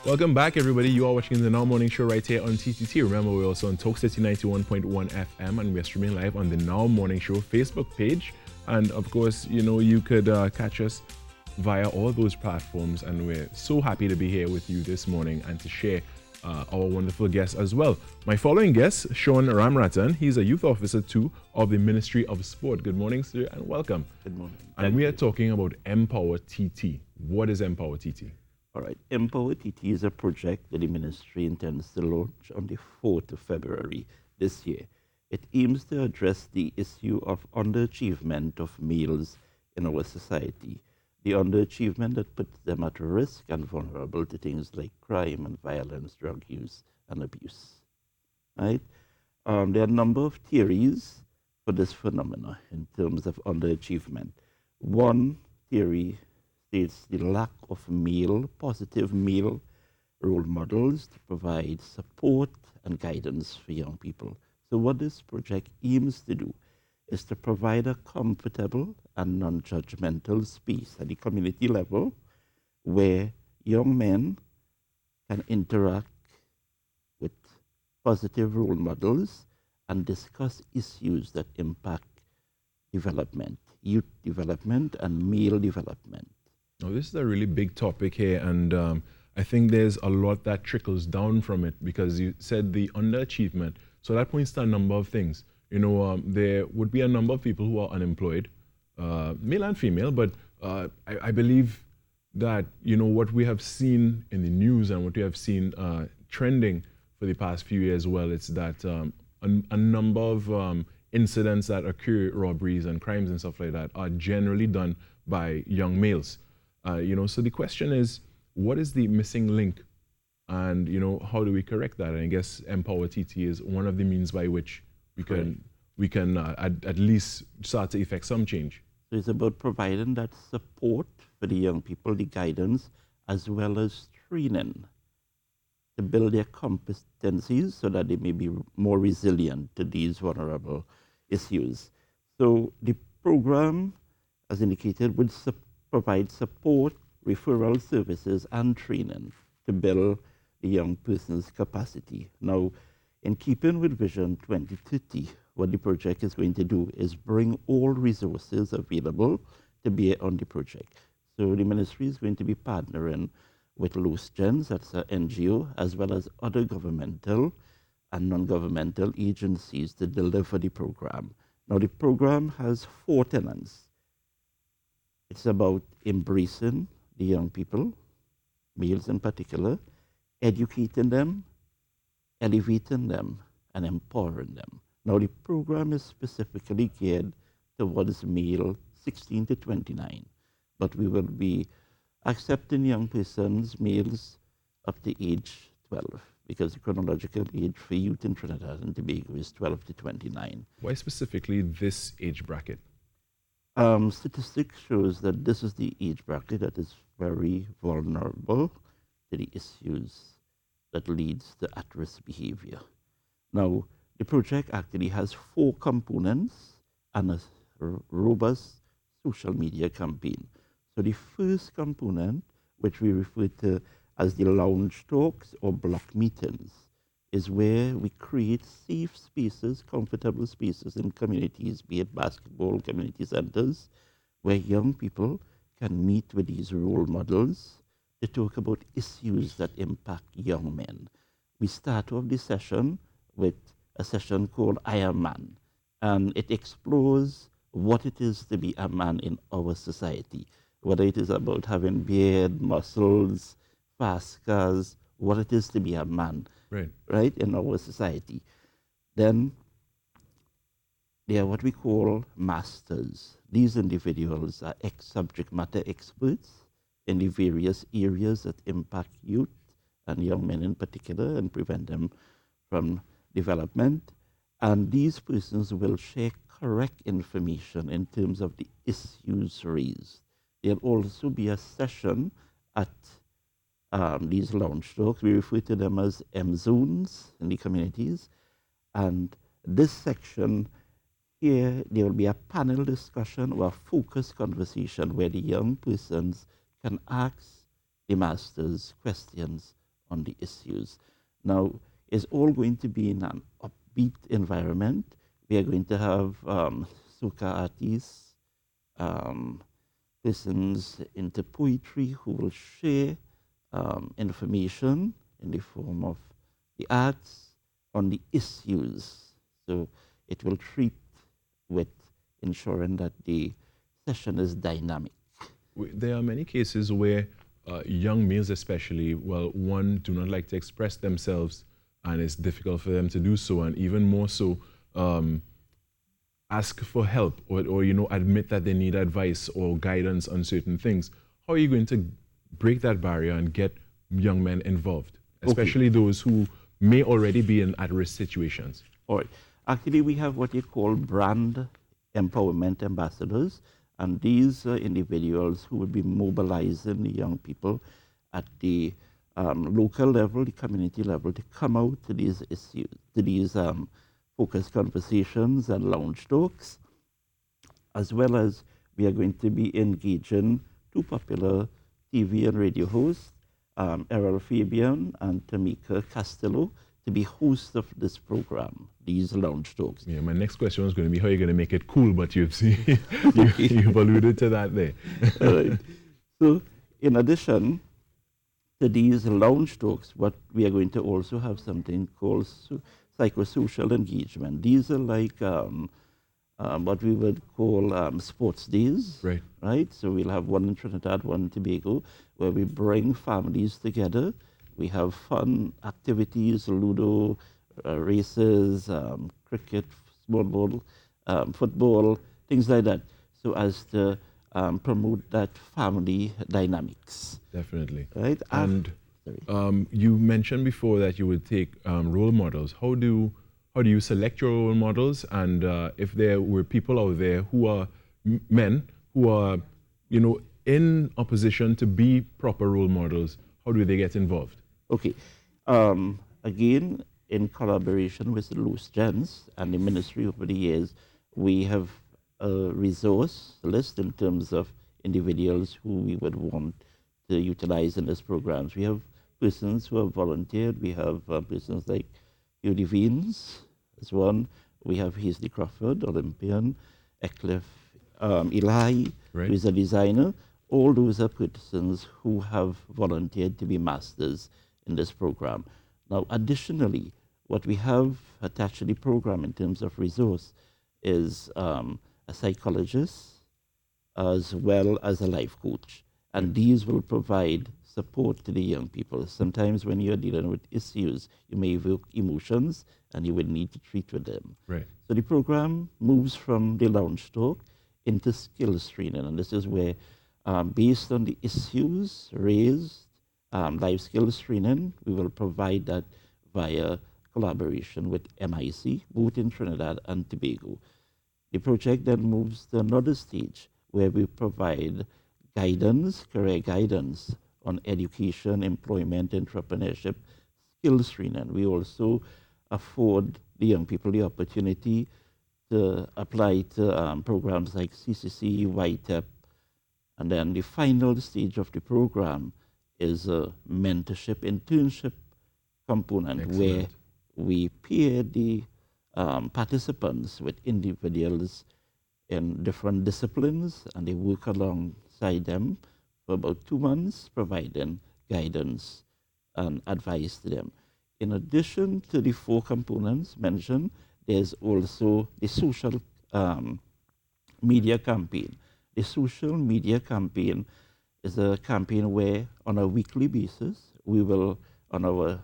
Welcome back, everybody. You are watching the Now Morning Show right here on TTT. Remember, we're also on Talk City 91.1 FM, and we're streaming live on the Now Morning Show Facebook page. And of course, you could catch us via all those platforms. And we're so happy to be here with you this morning and to share our wonderful guests as well. My following guest, Sean Ramratan, he's a youth officer too of the Ministry of Sport. Good morning, sir, and welcome. Good morning. And we are talking about MPower TT. What is MPower TT? All right. MPower TT is a project that the ministry intends to launch on the 4th of February this year. It aims to address the issue of underachievement of males in our society, the underachievement that puts them at risk and vulnerable to things like crime and violence, drug use, and abuse. Right? There are a number of theories for this phenomena in terms of underachievement. One theory states the lack of positive male role models to provide support and guidance for young people. So what this project aims to do is to provide a comfortable and non-judgmental space at the community level where young men can interact with positive role models and discuss issues that impact development, youth development and male development. Now, this is a really big topic here, and I think there's a lot that trickles down from it because you said the underachievement. So that points to a number of things. There would be a number of people who are unemployed, male and female, but I believe that, what we have seen in the news and what we have seen trending for the past few years, well, it's that a number of incidents that occur, robberies and crimes and stuff like that, are generally done by young males. So the question is, what is the missing link? And, how do we correct that? And I guess MPower TT is one of the means by which we can at least start to effect some change. So it's about providing that support for the young people, the guidance, as well as training to build their competencies so that they may be more resilient to these vulnerable issues. So the program, as indicated, would provide support, referral services, and training to build the young person's capacity. Now, in keeping with Vision 2030, what the project is going to do is bring all resources available to bear on the project. So the ministry is going to be partnering with Loose Gens, that's an NGO, as well as other governmental and non-governmental agencies to deliver the program. Now, the program has 4 tenets. It's about embracing the young people, males in particular, educating them, elevating them, and empowering them. Now, the program is specifically geared towards male 16 to 29, but we will be accepting young persons, males up to age 12, because the chronological age for youth in Trinidad and Tobago is 12 to 29. Why specifically this age bracket? Statistics shows that this is the age bracket that is very vulnerable to the issues that leads to at-risk behavior. Now, the project actually has 4 components and a robust social media campaign. So the first component, which we refer to as the lounge talks or block meetings, is where we create safe spaces, comfortable spaces in communities, be it basketball community centers, where young people can meet with these role models to talk about issues that impact young men. We start off this session with a session called I Am Man, and it explores what it is to be a man in our society, whether it is about having beard, muscles, fast cars, what it is to be a man, right, in our society. Then they are what we call masters. These individuals are subject matter experts in the various areas that impact youth and young men in particular and prevent them from development. And these persons will share correct information in terms of the issues raised. There'll also be a session at these lounge talks. We refer to them as M zones in the communities. And this section here, there will be a panel discussion or a focused conversation where the young persons can ask the masters questions on the issues. Now, it's all going to be in an upbeat environment. We are going to have soca artists, persons into poetry who will share information in the form of the arts on the issues. So it will treat with ensuring that the session is dynamic. There are many cases where young males especially, well, one, do not like to express themselves, and it's difficult for them to do so, and even more so, ask for help or admit that they need advice or guidance on certain things. How are you going to break that barrier and get young men involved, especially those who may already be in at-risk situations? All right. Actually, we have what you call brand empowerment ambassadors, and these are individuals who will be mobilizing the young people at the local level, the community level, to come out to these issues, to these focused conversations and lounge talks, as well as we are going to be engaging two popular TV and radio hosts, Errol Fabian and Tamika Castillo, to be hosts of this program, these lounge talks. Yeah, my next question was going to be how you're going to make it cool, but you've you've alluded to that there. Right. So, in addition to these lounge talks, what we are going to also have something called psychosocial engagement. These are like what we would call sports days. Right. Right. So we'll have one in Trinidad, one in Tobago, where we bring families together. We have fun activities, Ludo, races, cricket, small ball, football, things like that, so as to promote that family dynamics. Definitely. Right? And you mentioned before that you would take role models. How do you select your role models? And if there were people out there who are men who are, in opposition to be proper role models, how do they get involved? Okay. Again, in collaboration with the Loose Gens and the ministry over the years, we have a resource list in terms of individuals who we would want to utilize in these programs. We have persons who have volunteered. We have persons like Judy Veens as one. We have Hazley Crawford, Olympian, Eccliffe Eli, Right. who is a designer. All those are persons who have volunteered to be masters in this program. Now, additionally, what we have attached to the program in terms of resource is a psychologist as well as a life coach. And these will provide support to the young people. Sometimes when you're dealing with issues, you may evoke emotions and you would need to treat with them. Right. So the program moves from the lounge talk into skills training. And this is where, based on the issues raised, life skills training, we will provide that via collaboration with MIC, both in Trinidad and Tobago. The project then moves to another stage where we provide guidance, career guidance on education, employment, entrepreneurship, skills training. We also afford the young people the opportunity to apply to programs like CCC, YTEP, and then the final stage of the program is a mentorship, internship component. Excellent. Where we pair the participants with individuals in different disciplines, and they work alongside them for about 2 months, providing guidance and advice to them. In addition to the 4 components mentioned, there's also the social media campaign. The social media campaign is a campaign where, on a weekly basis, we will, on our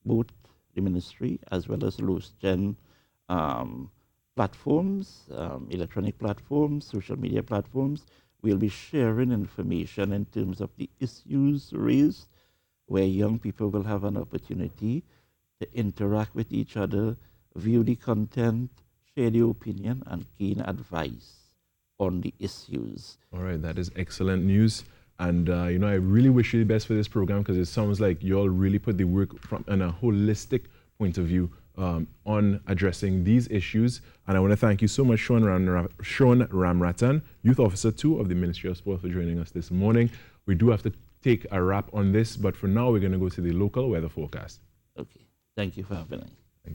both the ministry as well as Loose Gen platforms, electronic platforms, social media platforms, we'll be sharing information in terms of the issues raised, where young people will have an opportunity to interact with each other, view the content, share their opinion, and gain advice on the issues. All right, that is excellent news. And, I really wish you the best for this program, because it sounds like you all really put the work from in a holistic point of view on addressing these issues. And I want to thank you so much, Sean Ramratan, Youth Officer 2 of the Ministry of Sport, for joining us this morning. We do have to take a wrap on this, but for now, we're going to go to the local weather forecast. Okay. Thank you for having me.